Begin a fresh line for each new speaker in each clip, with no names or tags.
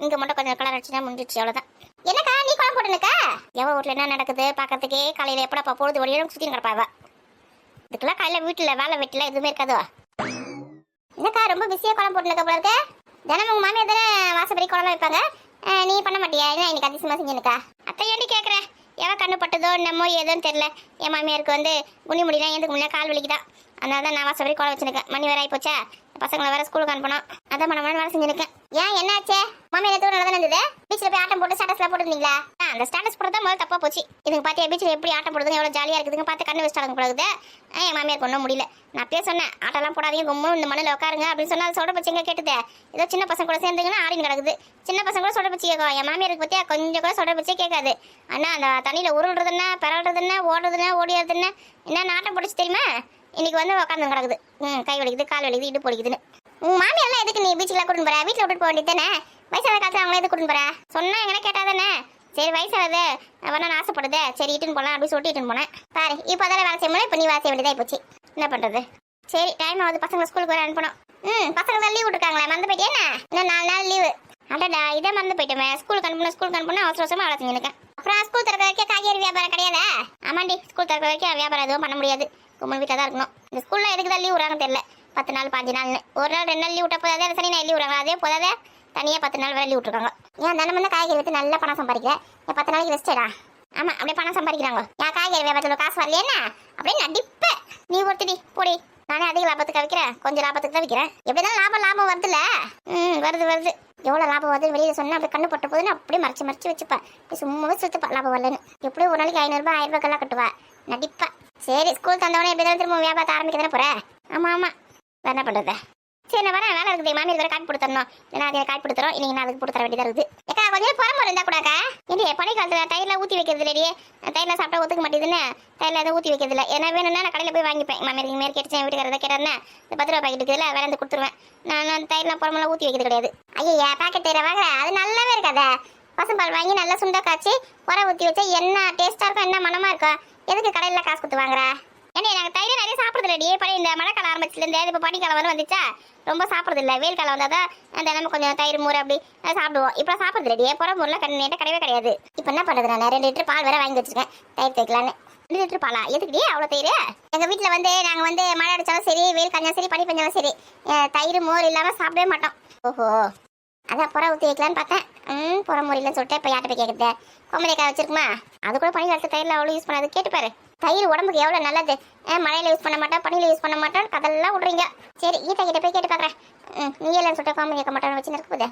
இங்க மட்டும் கொஞ்சம் கலர் அடிச்சுனா முடிஞ்சிச்சு, அவ்வளவுதான். என்னக்கா நீ குழம்பு போட்டுனுக்கா? எவ வீட்டுல என்ன நடக்குது பாக்கிறதுக்கே காலையில எப்படா பொழுது வழியும் சுத்தி கிடப்பா இவ. இதுக்கெல்லாம் காலையில வீட்டுல வேலை வெட்டில எதுவுமே இருக்காதோ. என்னக்கா ரொம்ப பிஸியா குழம்பு போட்டுனுக்க போல இருக்கு? தினமும் உங்க மாமியார் தானே வாசப்படி குழம்பு வைப்பாங்க, நீ பண்ண மாட்டியா? என்ன இன்னைக்கு அதிசயமா செஞ்சுனுக்கா? அத்தை ஏண்டி கேட்குற? எவ கண்ணு பட்டதோ என்னமோ ஏதோன்னு தெரியல, என் மாமியாருக்கு வந்து குனி முடியலாம், எதுக்கு முடியல, கால் வலிக்குதான். அதனால தான் நான் வாசப்படி குழம்பு வச்சுருக்கேன். மணி வேற ஆகி போச்சா, பசங்களை வேற ஸ்கூலுக்கு அனுப்பணும், அதான் மன வேலை செஞ்சுருக்கேன். ஏன் என்னாச்சே? மாமியார் எதுவும் நல்லா தானே இருந்தது? பீச்சில் போய் ஆட்டம் போட்டு ஸ்டேட்டஸ்லாம் போட்டுருந்தீங்களா? அந்த ஸ்டேட்டஸ் போட்டு தான் முதல்ல தப்பா போச்சு. இதுக்கு பார்த்தியா பீச்சில் எப்படி ஆட்டம் போடுதுங்க, எவ்வளோ ஜாலியாக இருக்குதுங்க, பார்த்து கண்ணு வச்சுட்டாங்க போடுது. என் மாமியாருக்கு ஒன்றும் முடியல. நான் அப்பயே சொன்னேன், ஆட்டெல்லாம் போடாதீங்க, கும்மும் இந்த மண்ணில் உட்காருங்க அப்படின்னு சொன்னால் சொல்கிற பச்சு எங்கே கேட்டுது? ஏதோ சின்ன பசங்க கூட சேர்ந்துங்கன்னா ஆடின்னு கிடக்குது. சின்ன பசங்க கூட சொல்கிற பச்சு கேட்கும். என் மாமியாருக்கு பற்றியா கொஞ்சம் கூட சொல்கிற பச்சே கேட்காது. ஆனால் அந்த தண்ணியில் உருள்றதுன்னா பிறல்றதுன்னா ஓடுறதுன்னா ஓடிடுறதுன்னா என்ன ஆட்டம் போட்டுச்சு தெரியுமா? இன்னைக்கு வந்து உட்காந்து கிடக்குது. கை வலிக்குது, கால் வலிக்குது, இடுப்பு வலிக்குதுன்னு. மாமியாரெல்லாம் எதுக்கு நீ பீச்சுக்குலாம் கூட்டின்னு போற? வீட்டில் விட்டுட்டு போக வேண்டியது தானே? வயசான காலத்தில் அவங்களே எதுக்கு கூட்டின்னு போற? சொன்னா எங்கன்னா கேட்டா தானே? சரி வயசானது வேணா ஆசைப்படுது, சரி இட்டுன்னு போகலாம் அப்படின்னு சொல்லிட்டு இட்டுன்னு போனேன். பாரு இப்போ அதால வேலை செய்ய முடியல, இப்போ நீ வேலை செய்ய வேண்டியதாக போச்சு. என்ன பண்ணுறது? சரி டைம் ஆகுது, பசங்க ஸ்கூலுக்கு வர அனுப்பணும். பசங்க தான் லீவ் விட்டுருக்காங்களே, மறந்து போயிட்டே என்ன? இன்னும் 4 நாள் லீவு. அடடா இதே மறந்து போயிட்டோமே. ஸ்கூலுக்கு அனுப்பணும் அவசர அவசரமா வேலை செஞ்சுருக்கேன். அப்புறம் ஸ்கூல் திறக்க வரைக்கும் காய்கறி வியாபாரம் கிடையாதா? ஆமாண்டி, ஸ்கூல் திறக்க வரைக்கும் வியாபாரம் எதுவும் பண்ண முடியாது. கும்பல் வீட்டில் தான் இருக்கணும். இந்த ஸ்கூலில் எதுக்கு தான் லீவ் விடுறாங்கன்னு தெரியல. 10 நாள் 15 நாள்னு ஒரு நாள் 2 நாள் லீவ் விட்டா போதாதே, சனி நான் லீவ் விடுறாங்க. அதே போதாதே தனியாக 10 நாள் வரை லீவ் விட்டுருக்காங்க. ஏன் தினமும் தான் காய்கறி விற்று நல்லா பணம் சம்பாதிக்கிறேன். 10 நாளைக்கு ரெஸ்டடா? ஆமாம் அப்படியே பணம் சம்பாதிக்கிறாங்க. ஏன் காய்கறி வியாபாரத்தில் காசு வரலையேன்னா அப்படியே நடிப்பேன். நீ ஒருத்தடி போடி. நானே அதிக லாபத்துக்கு விற்கிறேன், கொஞ்சம் லாபத்துக்கு தான் விற்கிறேன். எப்படிதான் லாபம் வருதுல்ல? வருது. எவ்வளோ லாபம் வருது வெளியில் சொன்னால் அப்படி கண்ணு போட்ட போதுன்னு அப்படியே மறைச்சு வச்சுப்பா. சும்மாவே சுற்றுப்பா லாபம் வரலன்னு. எப்படியும் ஒரு நாளைக்கு 500 ரூபாய் 1000 ரூபாய்க்கெல்லாம் கட்டுவா. நடிப்பா. சரி ஸ்கூல் தந்தவொடனே எப்படி தான் திரும்ப வியாபாரத்தை ஆரம்பிக்க தானே போகிறேன். ஆமாம் வேறு என்ன பண்ணுறது? சரி நான் வரேன், வேலை இருக்குது. மாமியார் வேறு காப்பி கொடுத்துடணும். இல்லைனா அதை காப்பி கொடுத்துறோம். இன்னைக்கு நான் அதுக்கு கொடுத்துற வேண்டியதாக இருக்குது. ஏக்கா கொஞ்சம் புறம்பு இருந்தால் கூடாக்கா. இல்லையே பனி காலத்தில் தயிரில் ஊற்றி வைக்கிறது இல்லையே. தயிரில் சாப்பிட்டா ஒத்துக்க மாட்டேதுன்னு தயிரில் எதுவும் ஊற்றி வைக்கிறது இல்லை. ஏன்னா வேணும்னா நான் கடையில் போய் வாங்கிப்பேன். மாமியாருக்கு மேலே கேட்டுச்சேன், வீட்டுக்காரர் தான் கேட்டாருன்னா இந்த 10 ரூபா பாக்கெட் இருக்குதுல்ல, வேலை வந்து கொடுத்துருவேன். நான் தயிரெலாம் புறமெல்லாம் ஊற்றி வைக்கிறது கிடையாது. ஐயா பாக்கெட் தயிரை வாங்குற அது நல்லாவே இருக்காதே. பசும்பால் வாங்கி நல்லா சுண்டை காய்ச்சி புற ஊற்றி வச்சா என்ன டேஸ்ட்டாக இருக்கும், என்ன மனமாக இருக்கும். எதுக்கு கடையில் காசு கொடுத்து வாங்குற? ஏன்னா நாங்கள் தயிர் நிறைய சாப்பிட்றது இல்லையே. பனி இந்த மழைக்காலம் ஆரம்பிச்சிலேருந்து இப்போ பனிக்காலம் வந்து வந்துச்சா ரொம்ப சாப்பிட்றது இல்லை. வெயில் காலம் வந்தால் தான் தினமும் கொஞ்சம் தயிர் மூரை அப்படி சாப்பிடுவோம். இப்போ சாப்பிட்றது இல்லையே. புறம்பூரில் கண்ணிட்ட கிடையவே கிடையாது. இப்போ என்ன பண்ணுறது? நான் 2 லிட்டர் பால் வேற வாங்கி வச்சிருக்கேன் தயிர் தைக்கலான்னு. 2 லிட்டர் பாலா? எதுக்குடி அவ்வளோ தயிர்? எங்கள் வீட்டில் வந்து நாங்கள் வந்து மழை அடித்தாலும் சரி, வெயில் காஞ்சாலும் சரி, பனி பெஞ்சாலும் சரி, தயிர் மோர் இல்லாமல் சாப்பிடவே மாட்டோம். ஓஹோ அதான் புற ஊற்றி வைக்கலான்னு பார்த்தேன். புற முறையிலன்னு சொல்லிட்டு இப்போ யார்ட்ட போய் கேட்குறது? கொம்பரைக்காய் வச்சிருக்குமா? அது கூட பனி காலத்து தயிரில் அவ்வளோ யூஸ் பண்ணாது. கேட்டுப்பாரு. தயிர் உடம்புக்கு எவ்வளோ நல்லது. மழையில் யூஸ் பண்ண மாட்டோம், பனியில் யூஸ் பண்ண மாட்டோம், கதெல்லாம் விட்றீங்க. சரி கீதா கிட்ட போய் கேட்டு பார்க்குறேன். நீ இல்லைன்னு சொல்லிட்டு காமி கேட்க மாட்டேன்னு வச்சுன்னு இருக்குது.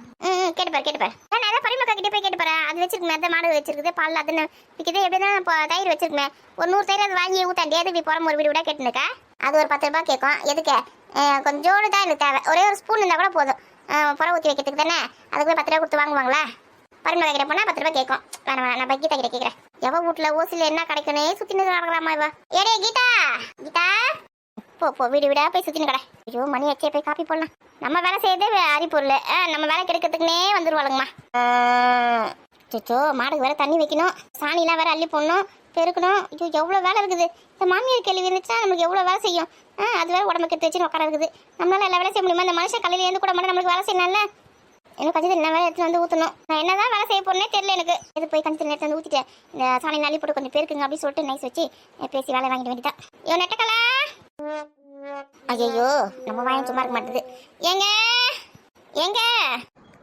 கேட்டுப்பாரு. நான் அதான் பரிமக்கா கிட்டே போய் கேட்டுப்பாரு. அது வச்சிருக்குமே, அந்த மாடு வச்சிருக்குது, பால் அதுன்னு விற்கிது. எப்படி தான் இப்போ தயிர் வச்சிருக்குமே, ஒரு 100 தயிர் அது வாங்கி ஊத்தாண்டி எதுக்கு புறம் ஒரு வீடு விட கேட்டுனுக்கா? அது ஒரு 10 ரூபாய் கேட்கும். எதுக்கு? கொஞ்சோடு தான் எனக்கு தேவை. ஒரே ஒரு ஸ்பூன் இருந்தால் கூட போதும். புற ஊற்றி வைக்கிறதுக்கு தானே. அதுக்கு 10 ரூபா கொடுத்து வாங்குவாங்களா? பரிமளா கிட்ட போனால் 10 ரூபாய் கேட்கும். வேணாம் நான் கீதா கிட்ட கேட்குறேன். எவ வீட்டில் ஓசியில் என்ன கிடைக்கணே சுற்றினு நடக்கலாமா இவ? ஏடே கீதா போ வீடு வீடா போய் சுற்றினு கடை. ஐயோ மணி வச்சே போய் காப்பி போடலாம். நம்ம வேலை செய்யறதே அரிப்பொருள். நம்ம வேலை கிடைக்கிறதுக்குனே வந்துருவாளுங்கம்மா. சோ மாடுக்கு வேற தண்ணி வைக்கணும், சாணிலாம் வேற அள்ளி போடணும், பெருக்கணும். ஐயோ எவ்வளோ வேலை இருக்குது. இந்த மாமியார் கேள்வி இருந்துச்சுன்னா நம்மளுக்கு எவ்வளோ வேலை செய்யும். அது வேற உடம்புக்கு எடுத்து வச்சுன்னு உட்கார இருக்குது. நம்மளால எல்லா வேலை செய்ய முடியுமா? இந்த மனுஷன் கலையில இருந்து கூட மட்டும் நம்மளுக்கு வேலை செய்யணும்ல. எனக்கு கஞ்சி தண்ணி வேலை எடுத்துன்னு வந்து ஊற்றணும். நான் என்னதான் வேலை செய்ய போறேனே தெரியல எனக்கு. இது போய் கஞ்சி தண்ணி எடுத்து வந்து ஊற்றிட்டேன். இந்த சாணி நாளி போட்டு கொஞ்சம் பெருக்குங்க அப்படின்னு சொல்லிட்டு நைஸ் வச்சு பேசி வேலை வாங்கிட்டு வேண்டியதான். இவன் நெட்டக்கலா ஐயோ நம்ம வாங்கி சும்மா இருக்க மாட்டேது. ஏங்க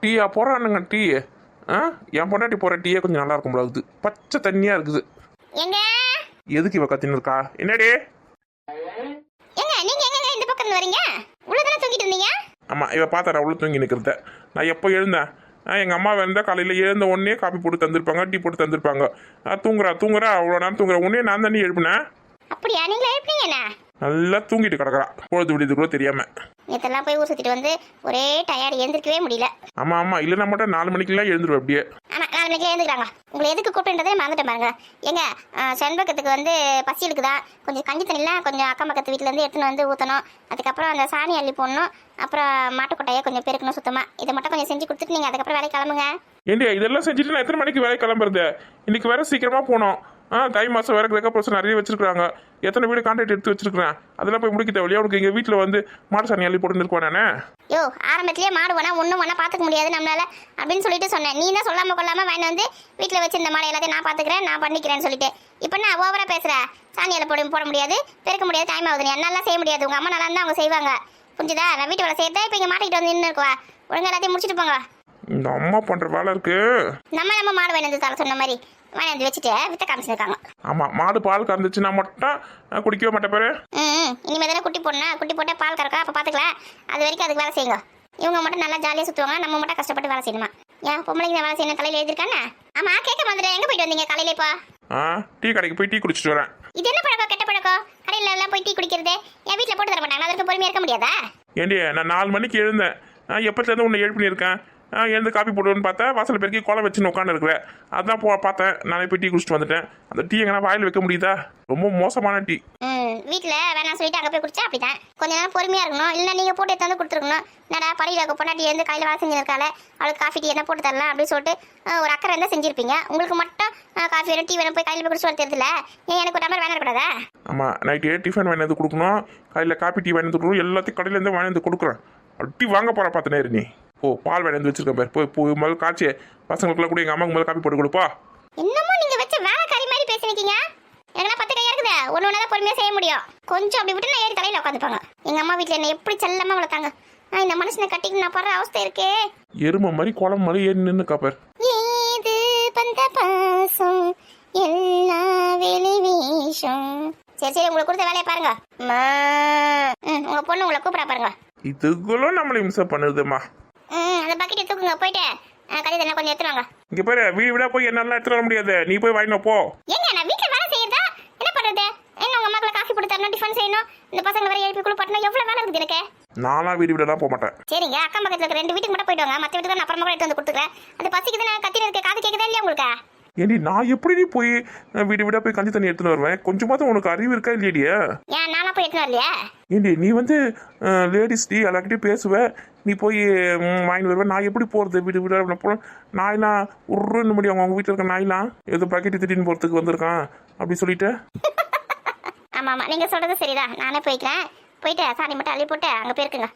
டீயா போறானுங்க? டீ என் பொண்டாட்டி போற டீயே கொஞ்சம் நல்லா இருக்கும் போல இருக்குது. பச்சை தண்ணியா இருக்குது.
ஏங்க
எதுக்கு இவ கத்தின்னு இருக்கா? என்னடி?
நீங்க எங்க இந்த பக்கம் வரீங்க? உள்ளதானே தூங்கிட்டு இருந்தீங்க.
ஆமா இவ பார்த்தா அவ்வளோ தூங்கி நிற்கிறத. நான் எப்போ எழுந்தேன்? எங்கள் அம்மா இருந்தால் காலையில் எழுந்த உடனே காப்பி போட்டு தந்துருப்பாங்க, டீ போட்டு தந்துருப்பாங்க. தூங்குறா அவ்வளோ நேரம் தூங்குற உடனே நான் தண்ணி எழுப்பினேன்.
அப்படியா? நீங்களா எழுப்பினீங்கண்ணா?
நல்லா தூங்கிட்டு கிடக்குறா, பொழுது விடுது கூட தெரியாம.
நேற்றெல்லாம் போய் ஊர் சுற்றிட்டு வந்து ஒரே டயர்டு, எழுந்திருக்கவே முடியல.
ஆமாம் இல்லைன்னா மட்டும் 4 மணிக்கெல்லாம் எழுந்துருவேன் அப்படியே.
ஆமாம் 4 மணிக்கெல்லாம் எழுந்துக்கிறாங்க. உங்களை எதுக்கு கூப்பிட்டுன்றதே மறந்துட்டு பாருங்க. எங்க செண்பகத்துக்கு வந்து பசி இருக்குதா? கொஞ்சம் கஞ்சி தண்ணிலாம் கொஞ்சம் அக்கம் பக்கத்து வீட்டிலேருந்து எடுத்துன்னு வந்து ஊற்றணும். அதுக்கப்புறம் அந்த சாணி அள்ளி போடணும். அப்புறம் மாட்டுக்கொட்டையை கொஞ்சம் பெருக்கணும் சுத்தமாக. இதை மட்டும் கொஞ்சம் செஞ்சு கொடுத்துட்டு நீங்கள் அதுக்கப்புறம் வேலை கிளம்புங்க.
ஏண்டியா இதெல்லாம் செஞ்சுட்டு நான் எத்தனை மணிக்கு வேலை கிளம்புறது? இன்னைக்கு வேற சீக்கிரமாக போனோம். தை மாதம் வேற கிரக பிரச்சனை நிறைய வச்சிருக்காங்க. எத்தனை வீடு கான்ட்ராக்ட் எடுத்து வச்சிருக்கிறேன். அதெல்லாம் போய் முடிக்க தேவையில்லையா உனக்கு? எங்கள் வீட்டில் வந்து மாடு சாணி அள்ளி போட்டு இருக்கோம் நானே.
யோ ஆரம்பத்திலேயே மாடு வேணா ஒன்றும் வேணா பார்த்துக்க முடியாது நம்மளால அப்படின்னு சொல்லிட்டு சொன்னேன். நீ தான் சொல்லாம கொள்ளாம வாங்கி வந்து வீட்டில் வச்சிருந்த மாடை எல்லாத்தையும் நான் பார்த்துக்கிறேன், நான் பண்ணிக்கிறேன்னு சொல்லிட்டு இப்போ நான் ஓவரா பேசுற. சாணியில் போட முடியாது, பெருக்க முடியாது, டைம் ஆகுது. நீ என்னாலாம் செய்ய முடியாது. உங்க அம்மா நல்லா இருந்தால் அவங்க செய்வாங்க, புரிஞ்சுதா? நான் வீட்டு வேலை செய்யறதா இப்போ இங்கே மாட்டிக்கிட்டு வந்து நின்று இருக்குவா. ஒழுங்கா எல்லாத்தையும் முடிச்சுட்டு போங்க.
இந்த அம்மா பண்ணுற வேலை இருக்கு.
நம்ம மாடு வேணும் தர சொன்ன மாதிரி வாங்கி வச்சுட்டு வித்த காமிச்சிருக்காங்க.
ஆமாம், மாடு பால் கறந்துச்சுன்னா மட்டும் குடிக்கவே மாட்டேன் பேரு.
இனிமேல் தானே குட்டி போடணும். குட்டி போட்டால் பால் கறக்கா, அப்போ பார்த்துக்கலாம். அது வரைக்கும் அதுக்கு வேலை செய்யுங்க. இவங்க மட்டும் நல்லா ஜாலியாக சுற்றுவாங்க, நம்ம மட்டும் கஷ்டப்பட்டு வேலை செய்யணுமா? ஏன் பொம்பளைங்க வேலை செய்யணும் தலையில் எழுதிருக்கானே? ஆமாம், கேட்க மாதிரி எங்கே போயிட்டு வந்தீங்க காலையில? இப்போ
டீ கடைக்கு போய் டீ குடிச்சிட்டு வரேன்.
இது என்ன பழக்கம், கெட்ட பழக்கம்? கடையில் எல்லாம் போய் டீ குடிக்கிறது என் வீட்டில் போட்டு தர மாட்டாங்க. அதற்கு பொறுமையாக இருக்க முடியாதா?
ஏண்டி நான் 4 மணிக்கு எழுந்தேன். எப்போத்துலேருந்து உன்னை எழுப்பி இருக்கேன். எழுந்து காப்பி போடுவேன்னு பார்த்தா வாசல் பெருக்கி கோலம் வச்சுன்னு உட்காந்து இருக்கிறேன். அதான் பார்த்தேன். நானே போய் டீ குடிச்சிட்டு வந்துட்டேன். அந்த டீ எங்கன்னா வாயில் வைக்க முடியுதா? ரொம்ப மோசமான டீ.
வீட்டில் வேணாம் சொல்லிட்டு அங்கே போய் குடிச்சா அப்படிதான். கொஞ்ச நேரம் பொறுமையாக இருக்கணும். இல்லைன்னா நீங்கள் போட்டு எடுத்து வந்து கொடுத்துருக்கணும். என்னடா படியில் பொண்ணாட்டி எழுந்து கையில் வேலை செஞ்சுருக்காள், அவளுக்கு காஃபி டீ என்ன போட்டு தரலாம் அப்படின்னு சொல்லிட்டு ஒரு அக்கறை இருந்தால் செஞ்சுருப்பீங்க. உங்களுக்கு மட்டும் காஃபி வேணும், டீ வேணும், போய் கையில் போய் குடிச்சு வர தெரியல. ஏன் எனக்கு ஒரு டம்ளர் வேணாம் கூடாதா?
ஆமாம், நைட்டு டிஃபன் வாங்கி வந்து கொடுக்கணும், கையில் காஃபி டீ வாங்கி வந்து கொடுக்கணும். எல்லாத்தையும் கடையிலேருந்து வாங்கி வந்து கொடுக்குறேன். டீ வாங்க போகிற பார்த்தனே நீ. பால் வேணி வந்து வச்சிருக்கேன் பேர். போய் முதல்ல காய்ச்சி பசங்களுக்குலாம் கூட எங்கள் அம்மாவுக்கு முதல்ல காப்பி போட்டு கொடுப்பா.
இன்னமும் நீங்கள் வச்ச வேலைக்காரி மாதிரி பேசினிருக்கீங்க. எனக்கு 10 கையா இருக்குது. ஒன்று தான் பொறுமையாக செய்ய முடியும். கொஞ்சம் அப்படி விட்டு நான் ஏறி தலையில் உட்காந்துப்பாங்க. எங்கள் அம்மா வீட்டில் என்ன எப்படி செல்லமாக வளர்த்தாங்க. இந்த மனுஷனை கட்டிட்டு நான் படுற அவஸ்தை இருக்கே.
எருமை மாதிரி குளம் மாதிரி ஏறி நின்று காப்பர்.
இது பந்த பாசம் எல்லா வெளி வீஷம். சரி உங்களுக்கு கொடுத்த வேலையை பாருங்க. உங்க பொண்ணு உங்களை கூப்பிடா பாருங்க.
இதுக்குள்ள நம்மளை இம்சை பண்ணுதுமா.
அந்த பக்கெட்டை தூக்குங்க, போயிட்டு கறி தண்ணி கொஞ்சம் எடுத்துவாங்க.
இங்க பாரு, வீடு விட போய் என்னால எடுத்துட்டு வர முடியாது. நீ போய் வாங்கினோ போ.
ஏங்க நான் வீட்டுல வேலை செய்யறதா என்ன பண்றது? என்ன உங்க அம்மாக்களை காஃபி போட்டு தரணும், டிஃபன் செய்யணும், இந்த பசங்க வேற எழுப்பி குளிப்பாட்டணும், எவ்வளவு வேலை இருக்குது எனக்கு.
நானா வீடு விடலாம் போக மாட்டேன்.
சரிங்க, அக்கம் பக்கத்துல இருக்க 2 வீட்டுக்கு மட்டும் போயிட்டு வாங்க. மற்ற வீட்டுக்கு நான் அப்புறமா கூட எடுத்து வந்து கொடுத்துக்கிறேன். அது பசிக்குது, நான் கத்தின இருக்க காது கேட்குதா இல்லையா உங்களுக்கு?
ஏண்டி நான் எப்படி போய் வீடு விட போய் கஞ்சி தண்ணி எடுத்துன்னு வருவேன்? கொஞ்சமாவது உனக்கு அறிவு இருக்கா இல்லையா?
ஏன் நானா போய் எடுத்துன்னு வரலையா?
ஏண்டி நீ வந்து லேடிஸ் டீ எல்லார்கிட்டையும் பேசுவ, நீ போய் வாங்கி வருவேன். நான் எப்படி போகிறது வீடு விட? போகிறேன் நாயெல்லாம் உருன்னு முடியும். அவங்க வீட்டில் இருக்க நாயெல்லாம் ஏதோ பக்கெட்டு திட்டின்னு போகிறதுக்கு வந்திருக்கான் அப்படி சொல்லிட்டு.
ஆமாம், நீங்கள் சொல்கிறது சரிதான். நானே போய்க்கிறேன். போயிட்டு சாணி மட்டும் அள்ளி போட்டு அங்கே போயிருக்குங்க.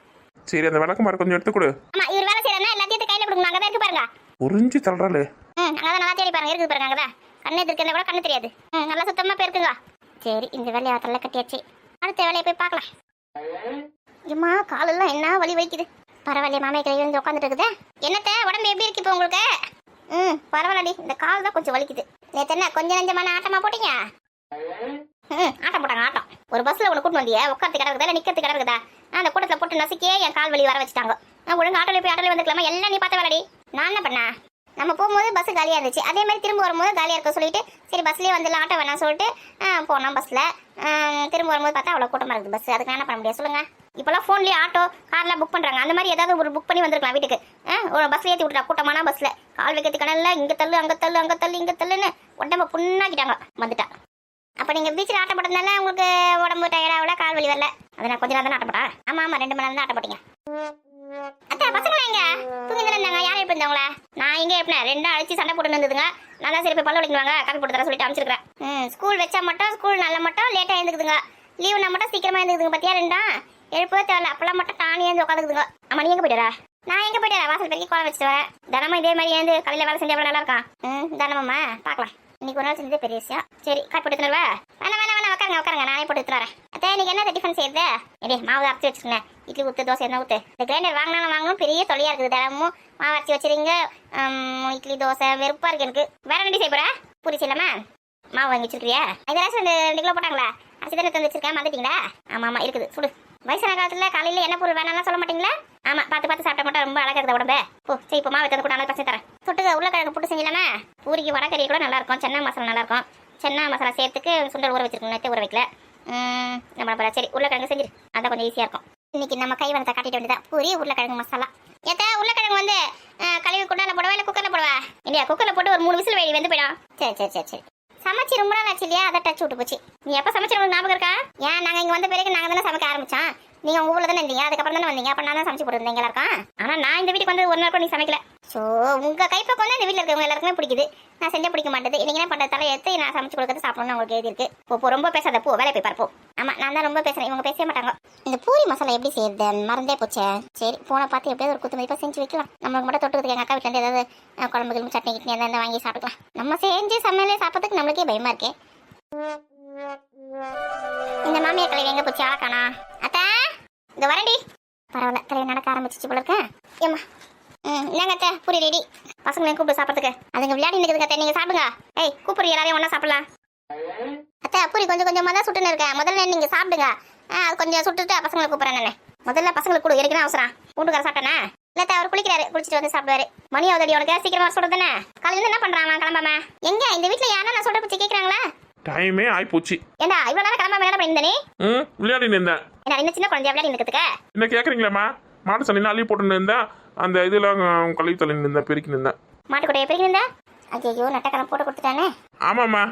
சரி, அந்த விளக்கு மாதிரி கொஞ்சம் எடுத்து கொடு.
ஆமாம், இவர் வேலை செய்யறேன்னா எல்லாத்தையும் கையில் கொடுங்க. அங்கே தான் இருக்கு பாருங்க.
உறிஞ்சி தள்ளுறாளே.
அங்கே தான் நல்லா தேடி பாருங்க, இருக்குது பாருங்க. அங்கே தான் கண்ணு இருக்கிறத கூட கண்ணு தெரியாது. நல்லா சுத்தமாக போயிருக்குங்க. சரி, இந்த வேலையை தள்ள கட்டியாச்சு. அடுத்த வேலையை போய் பார்க்கலாம். இம்மா காலெல்லாம் என்ன வலி வலிக்குது. பரவாயில்லையே, மாமே கை வந்து உட்காந்துட்டு இருக்குது. என்னத்த உடம்பு எப்படி இருக்கு இப்போ உங்களுக்கு? பரவாயில்லடி, இந்த கால் தான் கொஞ்சம் வலிக்குது. நேற்று என்ன கொஞ்சம் நஞ்சமான ஆட்டமா போட்டீங்க? ஆட்டம் போட்டாங்க ஆட்டம். ஒரு பஸ்ல ஒன்று கூட்டு வந்தியே, உட்காந்து கிடக்குதா இல்லை நிற்கிறது கிடக்குதா? அந்த கூட்டத்தில் போட்டு நசுக்கியே என் கால் வலி வர வச்சுட்டாங்க. நான் ஒழுங்கு ஆட்டோல போய் ஆட்டோல வந்துக்கலாமா? எல்லாம் நீ பார்த்த வேலைடி. நான் என்ன பண்ணேன்? நம்ம போகும்போது பஸ் காலியாக இருந்துச்சு, அதே மாதிரி திரும்ப வரும்போது காலியாக இருக்க சொல்லிட்டு சரி பஸ்லேயே வந்துடலாம், ஆட்டோ வேணாம் சொல்லிட்டு போனோம் பஸ்ஸில். திரும்ப வரும்போது பார்த்தா அவ்வளோ கூட்டமாக இருக்குது பஸ். அதுக்கு நான் என்ன பண்ண முடியாது சொல்லுங்கள்? இப்போலாம் ஃபோன்லேயே ஆட்டோ கார்லாம் புக் பண்ணுறாங்க. அந்த மாதிரி ஏதாவது ஒரு புக் பண்ணி வந்துருக்கலாம் வீட்டுக்கு. ஒரு பஸ்ஸில் ஏற்றி விட்டுறா, கூட்டமான பஸ்ஸில் கால் வைக்கிறதுக்கு கடலில் இங்கே தள்ளு அங்கே தள்ளு அங்கே தள்ளு இங்கே தள்ளுன்னு உடம்ப புண்ணாக்கிட்டாங்க வந்துட்டா. அப்போ நீங்கள் பீச்சில் ஆட்டம் போட்டதுனால உங்களுக்கு உடம்பு டயர்டாகல, கால் வலி வரல. அதை நான் கொஞ்ச நேரம் தான் ஆட்டம் போட்டேன். ஆமாம் 2 மணி நேரம் தான் ஆட்டம் போட்டீங்க. அத்தா பசங்களா எங்க தூங்கி தானே இருந்தாங்க? யார் எப்படி இருந்தாங்களா? நான் எங்கே எப்படின்னா 2 அழைச்சி சண்டை போட்டு இருந்ததுங்க. நான் தான் சரி போய் பல்ல வலிக்குவாங்க, காப்பி போட்டு தர சொல்லிட்டு அனுப்பிச்சிருக்கேன். ஸ்கூல் வச்சா மட்டும் ஸ்கூல் நல்ல மட்டும் லேட்டாக எழுந்துக்குதுங்க. லீவுனா மட்டும் சீக்கிரமாக எழுந்துக்குதுங்க. பார்த்தியா 2 எழுப்பவே தேவையில்ல. அப்பெல்லாம் மட்டும் தானே எழுந்து உட்காந்துக்குதுங்க. ஆமா, நீ எங்கே போயிட்டாரா? நான் எங்கே போயிட்டாரா? வாசல் பெருக்கி கோலம் வச்சுட்டு வரேன். தினமும் இதே மாதிரி எழுந்து காலையில் வேலை செஞ்சா எவ்வளோ நல்லா இருக்கான். தினமும்மா பார்க்கலாம். இன்னைக்கு ஒரு நாள் செஞ்சதே பெரிய விஷயம். சரி, காப்பி போட்டு எடுத்துருவா? வேணாம் உட்காருங்க, நானே போட்டு எடுத்துறேன். அத்தா இன்னைக்கு என்ன டிஃபன் செய்யுது? மாவு அரைச்சி வச்சுருக்கேன். இட்லி ஊற்று, தோசை என்ன ஊற்று. இந்த கிரைண்டர் வாங்கணும் பெரிய தொல்லையாக இருக்குது. தினமும் மாவு அரைச்சி வச்சுருங்க. இட்லி தோசை வெறுப்பாக இருக்கு எனக்கு. வேற ரெண்டு செய்ய போகிறேன். பூரி செய்யலாமா? மாவு வாங்கி வச்சிருக்கியா? இதெல்லாம் 2 கிலோ போட்டாங்களா? அரிசி தானே தந்து வச்சிருக்கேன், மறந்துட்டீங்களா? ஆமாம் இருக்குது, சுடு. வயசான காலத்தில் காலையில் என்ன பொருள் வேணாம்லாம் சொல்ல மாட்டீங்களா? ஆமாம், பார்த்து சாப்பிட்டா மட்டும் ரொம்ப அழகாக இருக்குது உடம்பு. சரி, இப்போ மாவு தந்து கூட நல்லா பசங்க தரேன். தொட்டுக்க உருளைக்கிழங்கு போட்டு செஞ்சலாமா? பூரிக்கு வடக்கறி கூட நல்லாயிருக்கும். சென்னா மசாலா நல்லாயிருக்கும். சென்னா மசாலா சேர்த்துக்கு சுண்டல் ஊற வச்சிருக்கோம், நேற்று ஊற வைக்கல. நம்ம சரி உருளைக்கிழங்கு செஞ்சிரு, அதான் கொஞ்சம் ஈஸியாக இருக்கும். இன்னைக்கு நம்ம கை வளத்தை காட்டிட்டு வேண்டியதான். பூரி உருளைக்கிழங்கு மசாலா. ஏத்தா உருளைக்கிழங்கு வந்து கழுவி குண்டால போடவா இல்லை குக்கரில் போடவா? இல்லையா, குக்கரில் போட்டு ஒரு 3 விசில் வெந்து போயிடும். சரி சமைச்சு ரொம்ப நாள் ஆச்சு இல்லையா? அதை டச் விட்டு போச்சு. நீ எப்போ சமைச்சு ஞாபகம் இருக்கா? ஏன் நாங்கள் இங்கே வந்த பிறகு நாங்கள் தானே சமைக்க ஆரம்பிச்சோம். நீங்க உங்க ஊர்ல தானே இருந்தீங்க, அதுக்கப்புறம் தானே வந்தீங்க. அப்ப நான் தான் சமைச்சு போட்டுருந்தேன் எல்லாருக்கும். ஆனா நான் இந்த வீட்டுக்கு வந்து ஒரு நாள் கூட நீ சமைக்கல. ஸோ உங்க கைப்பக்கம் வந்து இந்த வீட்டில் இருக்கவங்க எல்லாருக்குமே பிடிக்குது, நான் செஞ்ச பிடிக்க மாட்டேது. நீங்க என்ன பண்ற, தலை எடுத்து நான் சமைச்சு கொடுக்கறது சாப்பிடணும்னு உங்களுக்கு எழுதி இருக்கு. இப்போ ரொம்ப பேசாத, போ வேலை போய் பார்ப்போம். ஆமா நான் தான் ரொம்ப பேசுறேன், இவங்க பேசவே மாட்டாங்க. இந்த பூரி மசாலா எப்படி செய்யுது மறந்தே போச்சே. சரி போனை பார்த்து எப்படியாவது ஒரு குத்து மதிப்பாக செஞ்சு வைக்கலாம். நம்மளுக்கு மட்டும் தொட்டுக்கிறதுக்கு எங்கள் அக்கா வீட்டில் இருந்து ஏதாவது குழம்பு கிழம்பு சட்னி கிட்னி எதாவது வாங்கி சாப்பிட்டுக்கலாம். நம்ம செஞ்சு சமையலே சாப்பிட்றதுக்கு நம்மளுக்கே பயமா இருக்கே. இந்த மாமியார் கலை எங்க போச்சு, ஆக்கானா? அத்தா இங்க வரண்டி. பரவாயில்ல, தலையை நடக்க ஆரம்பிச்சிச்சு போல இருக்கேன். ஏம்மா என்னங்க அத்தை, பூரி ரெடி. பசங்களையும் கூப்பிட்டு சாப்பிட்றதுக்கு. அதுங்க விளையாடி நிற்குதுங்க அத்தை, நீங்க சாப்பிடுங்க. ஏய் கூப்பிடு, எல்லாரையும் ஒன்றா சாப்பிடலாம். அத்தை பூரி கொஞ்சம் கொஞ்சமாக தான் சுட்டுன்னு இருக்கேன், முதல்ல நீங்க சாப்பிடுங்க. அது கொஞ்சம் சுட்டுட்டு பசங்களை கூப்பிட்றேன் நான். முதல்ல பசங்களுக்கு கொடு, இருக்குன்னா அவசரம். வீட்டுக்கார சாப்பிட்டேனே இல்லத்த, அவர் குளிக்கிறாரு, குளிச்சுட்டு வந்து சாப்பிடுவாரு. மணி ஆகுதடி உனக்கு, சீக்கிரமா சொல்றதுன்னு. காலையில என்ன பண்றான் அவன் கிளம்பாம? எங்க இந்த வீட்டுல யாரா நான் சொல்ற பத்தி கேக்குறாங்களா?
டைமே ஆயிப்போச்சு.
ஏண்டா இவ்வளவு நேரம் கிளம்பாம என்ன பண்ணிருந்த நீ?
விளையாடி இருந்தேன்.
என்ன இன்னும் சின்ன குழந்தையா விளையாடி நிக்கிறதுக்கு?
என்ன கேக்குறீங்களாம்மா? மாட்டு சனினா அள்ளி போட்டு இருந்தேன், அந்த இதெல்லாம் கழுவி தள்ளி இருந்தேன், பெருக்கி இருந்தேன்.
மாட்டுக்கூட பெருக்கி இருந்தா? ஐயோ நட்டக்கலம் போட்டு கொடுத்துட்டானே.
ஆமாம்மா,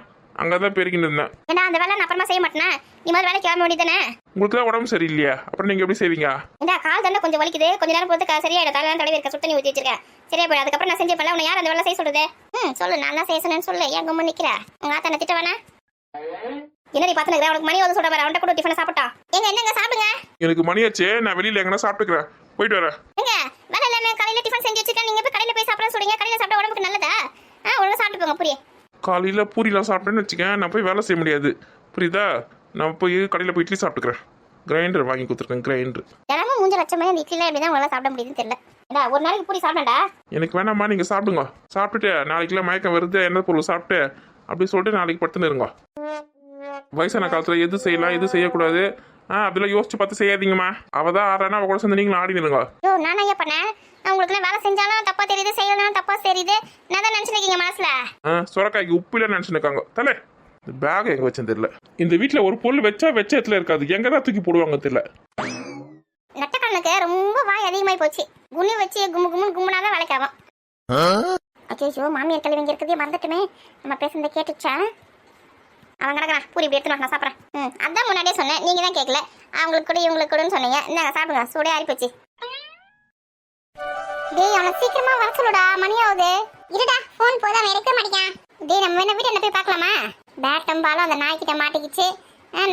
அங்கதான் பெருக்கின்னு இருந்தேன்.
ஏன்னா அந்த வேலை நான் அப்புறமா செய்ய மாட்டேனா? நீ மாதிரி வேலைக்கு கிளம்ப வேண்டியதானே?
உங்களுக்கு தான் உடம்பு சரியில்லையா, அப்புறம் நீங்க எப்படி செய்வீங்க?
ஏண்டா கால் தானே கொஞ்சம் வலிக்குது, கொஞ்ச நேரம் பொறுத்து சரியாயிடும். காலையில தடவி இருக்க சுத்தண்ணி ஊற்றி வச்சிருக்கேன், சரியா போய் அதுக்கப்புறம் நான் செஞ்சு பண்ணல. உன்னை யார் அந்த வேலை செய்ய சொல்றது? சொல்லு, நான் தான் செய்ய சொன்னேன்னு சொல்லு. ஏன் கும்ப நிக்கிற? உங்க ஆத்தனை திட்ட வேணா? என்னடி பாத்துனே உனக்கு மணி வந்து சொல்ற பாரு, அவன்கிட்ட கூட டிஃபனை சாப்பிட்டா. எங்க என்னங்க சாப்பிடுங்க.
எனக்கு மணியாச்சே, நான் வெளியில எங்கன்னா சாப்பிட்டுக்கிறேன், போயிட்டு வரேன்.
எங்க வேலை இல்லாம காலையில டிஃபன் செஞ்சு வச்சிருக்கேன், நீங்க போய் கடையில போய் சாப்பிட சொல்றீங்க. கடையில சாப்பிட்டா உடம்புக்கு நல்லதா? ஒழுங்கா சாப்பிட்டு போங்க. புரிய
காலையில பூரிலாம் சாப்பிட்டேன்னு வச்சுக்கேன், நான் போய் வேலை செய்ய முடியாது, புரியுதா? நான் போய் கடையில் போய் இட்லி சாப்பிட்டுக்கிறேன். கிரைண்டர் வாங்கி கொடுத்துருக்கேன், கிரைண்டர்.
தினமும் மூஞ்ச லட்சமே அந்த இட்லிலாம் எப்படிதான் உங்களால சாப்பிட முடியுதுன்னு தெரியல. ஏடா ஒரு நாளைக்கு பூரி சாப்பிடா?
எனக்கு வேணாம்மா, நீங்கள் சாப்பிடுங்க. சாப்பிட்டுட்டு நாளைக்குலாம் மயக்கம் வருது, என்ன பொருள் சாப்பிட்டு அப்படி சொல்லிட்டு நாளைக்கு படுத்துன்னு இருங்க. வயசான காலத்தில் எது செய்யலாம் எது செய்யக்கூடாது அப்படிலாம் யோசிச்சு பார்த்து செய்யாதீங்கம்மா. அவள் தான் ஆறானா அவள் கூட சேர்ந்து நீங்களும் ஆடி நிலுங்க.
ஐயோ நான் ஐயா பண்ணேன், உங்களுக்கு வேலை செஞ்சாலும் தப்பா தெரியுது, செய்யலாம் தப்பா தெரியுது. நான் தான் நினைச்சிருக்கீங்க மனசுல.
சுரக்காய்க்கு உப்பு இல்லை நினச்சிருக்காங்க. தலை இந்த பேக் எங்கே வச்சேன்னு தெரியல. இந்த வீட்டில் ஒரு பொருள் வச்ச இடத்துல இருக்காது, எங்கே தான் தூக்கி போடுவாங்க தெரியல.
நட்டக்கண்ணுக்கு ரொம்ப வாய் அதிகமாகி போச்சு. குனி வச்சு கும்மு கும்முன்னு கும்முனாதான் வேலைக்காகும். அச்சோ மாமியார் கல்வி இங்கே இருக்கிறதே மறந்துட்டுமே. நம்ம பேசுறதை கேட்டுச்சா? அவன் கிடக்குறான், பூரி இப்படி எடுத்துன்னு நான் சாப்பிட்றேன். அதான் முன்னாடியே சொன்னேன், நீங்க தான் கேட்கல. அவங்களுக்கு கூட இவங்களுக்கு கூடன்னு சொன்னீங்க. என்ன சாப்பிடுங்க, சூடே ஆறி போச்சு. டேய் அவனை சீக்கிரமா வர சொல்லுடா, மணி ஆகுது. இருடா ஃபோன் போதா அவன் எடுக்க மாட்டேங்கான். டேய் நம்ம என்ன வீட்டு என்ன போய் பார்க்கலாமா? பேட்டம் பாலும் அந்த நாய்க்கிட்ட மாட்டிக்கிச்சு.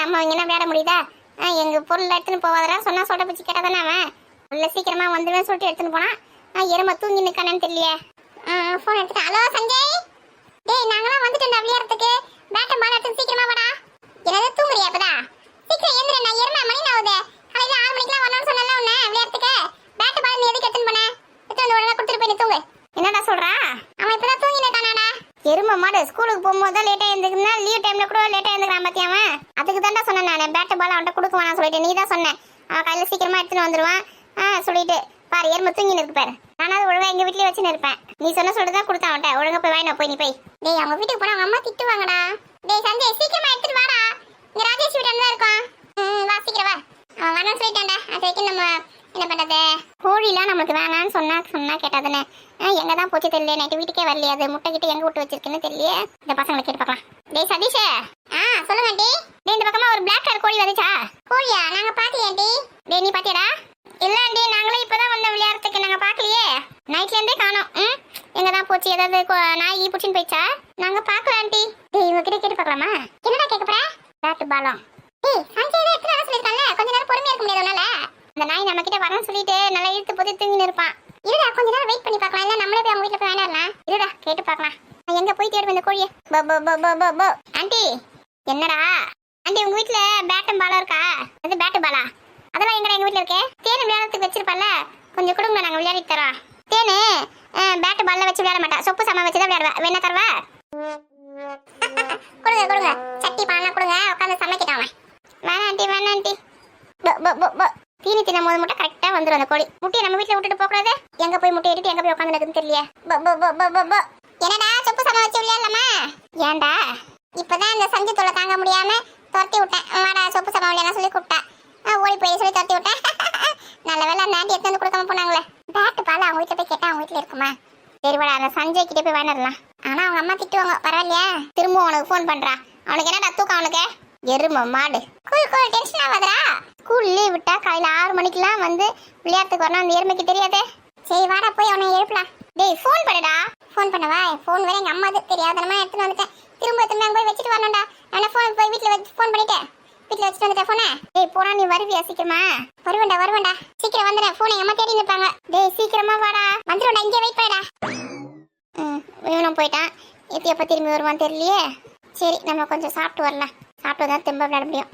நம்ம இங்க என்ன விளையாட முடியுதா? எங்க பொருள் எடுத்துன்னு போவாதரா சொன்னா சொல்ற பிச்சு கேட்டாதானே அவன் உள்ள சீக்கிரமா வந்துடுவேன் சொல்லிட்டு எடுத்துன்னு போனான். எருமை தூங்கி நிற்கானு தெரியலையே. ஃபோன் எடுத்துட்டேன். ஹலோ சஞ்சய், டேய் நாங்களாம் வந்துட்டோம் விளையாடுறதுக்கு. பேட்டம் பால் எடுத்து சீக்கிரமா வாடா. என்னது தூங்குறியா? அப்பதான் சீக்கிரம் ஏந்திர, நான் எருமை மணி ஆகுது. காலையில 6 மணிக்கெல்லாம் வரணும்னு சொன்னல உன்ன விளையாடுறதுக்கு. பேட் பால் நீ எதுக்கு எடுத்துன்னு போன? எடுத்து வந்து உடனே கொடுத்துட்டு போய் நீ தூங்கு. என்னடா சொல்றா? அவன் இப்பதான் தூங்கி நிற்கானாடா. எருமை மாடு ஸ்கூலுக்கு போகும்போது தான் லேட்டா எழுந்துக்குன்னா, லீவ் டைம்ல கூட லேட்டா எழுந்துக்கிறான் பாத்தியா அவன். அதுக்கு தான்டா சொன்னேன் நான், பேட் பால் அவன்கிட்ட கொடுக்க வேணாம் சொல்லிட்டு. நீ தான் சொன்னேன் அவன் காலையில சீக்கிரமா எடுத்துன்னு வந்துருவான் சொல்லிட்டு. பாரு எருமை தூங்கி நிற்கு பாரு. நானாவது ஒழுங்கா எங்க வீட்லயே வச்சுன்னு இருப்பேன். நீ சொன்ன சொல்லிட்டு தான் கொடுத்தான் அவன்கிட்ட. ஒழுங்கா போய் வாங்கினா போய் நீ போய். டேய் அவங்க வீட்டுக்கு போனா அவங்க அம்மா திட்டுவாங்கடா. டேய் சஞ்சய் சீக்கிரமா எடுத்துட்டு வாடா, இங்க ராஜேஷ் வீட்டு தான் இருக்கும். வா சீக்கிரம் வா. அவன் வேணாம் சொல்லிட்டான்டா. அது வரைக்கும் நம்ம என்ன பண்றது? கோழிலாம் நம்மளுக்கு வேணான்னு சொன்னா கேட்டாதானே. எங்க தான் போச்சு தெரியல, நைட்டு வீட்டுக்கே வரலையா? அது முட்டை கிட்ட எங்க விட்டு வச்சிருக்குன்னு தெரியல. இந்த பசங்களை கேட்டு பார்க்கலாம். டேய் சதீஷ். சொல்லுங்க ஆண்டி. டேய் இந்த பக்கமா ஒரு பிளாக் கலர் கோழி வந்துச்சா? கோழியா? நாங்க பாக்கலையே ஆண்டி. டேய் நீ பாத்தியாடா? இல்ல ஆண்டி, நாங்களே இப்பதான் வந்தோம் விளையாடுறதுக்கு, நாங்க பாக்கலையே. நைட்ல இருந்தே காணோம். எங்க தான் போச்சு? ஏதாவது நாய் புடிச்சின்னு போயிச்சா? நாங்க பாக்கல ஆண்டி. டேய் இவங்க கிட்ட கேட்டு பார்க்கலாமா? என்னடா கேட்க போற? பேட் பாலம். டேய் சஞ்சய் தான் எடுத்து வர சொல்லிருக்கான்ல, கொஞ்ச நேரம் பொறுமையா இருக்க முடியாது உன்னால? அந்த நாய் நம்ம கிட்ட வரணும்னு சொல்லிட்டு நல்லா இழுத்து போட்டு தூங்கி இருப்பான். இருடா கொஞ்ச நேரம் வெயிட் பண்ணி பார்க்கலாம், இல்ல நம்மளே போய் அவங்க வீட்டுல போய் வேண்டாம். இருடா கேட்டு பார்க்கலாம். எங்க போய் தேடுவேன் இந்த கோழியை. ஆண்டி என்னடா ஆண்டி உங்க வீட்டுல பேட்டும் பாலம் இருக்கா? அது பேட்டு பாலா? அதெல்லாம் எங்கடா எங்க வீட்டுல இருக்கே? தேனு விளையாடுறதுக்கு வச்சிருப்பல்ல, கொஞ்சம் கொடுங்க நாங்க விளையாடி தரோம். தேனு பேட்டு பால்ல வச்சு விளையாட மாட்டா, சொப்பு சாமான் வச்சுதான் விளையாடுவா. வேணா தருவா? கொடுங்க கொடுங்க, சட்டி பாலாம் கொடுங்க, உட்காந்து சமைக்கிட்டான். வேணா ஆண்டி வேணா ஆண்டி. தீனி தின்னும் போது மட்டும் கரெக்டா வந்துடும் அந்த கோழி. முட்டையை நம்ம வீட்டுல விட்டுட்டு போக கூடாது. எங்க போய் முட்டை எடுத்து எங்க போய் உட்காந்துருக்குன்னு தெரியல. என்னடா சொப்பு சாமான் வச்சு விளையாடலாமா? ஏன்டா இப்பதான் இந்த சஞ்சு தொலை தாங்க முடியாம துரத்தி விட்டேன். வாடா சொப்பு சாமான் விளையாட சொல்லி கூப்பிட்டேன். ஓடி போய் சொல்லி துரத்தி விட்டேன். நல்ல வேலை அந்த ஆண்டி எடுத்து வந்து கொடுக்காம போனாங்களே. பேட்டு பால் அவங்க வீட்டுல போய் கேட்டா அவங்க வீட்டுல இருக்குமா? சரி வாடா அந்த சஞ்சய் கிட்டே போய் வாங்கிடலாம். ஆனா அவங்க அம்மா திட்டுவாங்க. பரவாயில்லையா? திரும்ப உனக்கு ஃபோன் பண்றா. அவனுக்கு என்னடா தூக்கம் அவனுக்கு? எருமை மாடு. கூல் டென்ஷன் ஆகாதடா. ஸ்கூல் லீவ் விட்டா காலையில 6 மணிக்கெல்லாம் வந்து விளையாட்டுக்கு வரணும். அந்த எருமைக்கு தெரியாதே. சரி வாடா போய் அவனை எழுப்பலாம். டேய் ஃபோன் பண்ணுடா. ஃபோன் பண்ணவா? ஃபோன் வேற எங்க அம்மா தெரியாதனமா எடுத்துட்டு வந்துட்டேன். திரும்ப அங்க போய் வச்சுட்டு வரணும்டா. நான் ஃபோன் போய் வீட்ல வச்சு ஃபோன் பண்ணிட்டேன். வீட்ல வச்சுட்டு வந்துட்டேன் ஃபோனை. டேய் போனா நீ வருவியா சீக்கிரமா? வருவேன்டா. சீக்கிரம் வந்துடுறேன். ஃபோனை எங்க அம்மா தேடி நிப்பாங்க. டேய் சீக்கிரமா வாடா. வந்துடும்டா, இங்கே வெயிட் பண்ணுடா. இவனும் போயிட்டான். எப்ப திரும்பி வருவான்னு தெரியலையே. சரி நம்ம கொஞ்சம் சாப்பிட்டு வரலாம். சாப்பிட்டு தான் திரும்ப விளையாட முடியும்.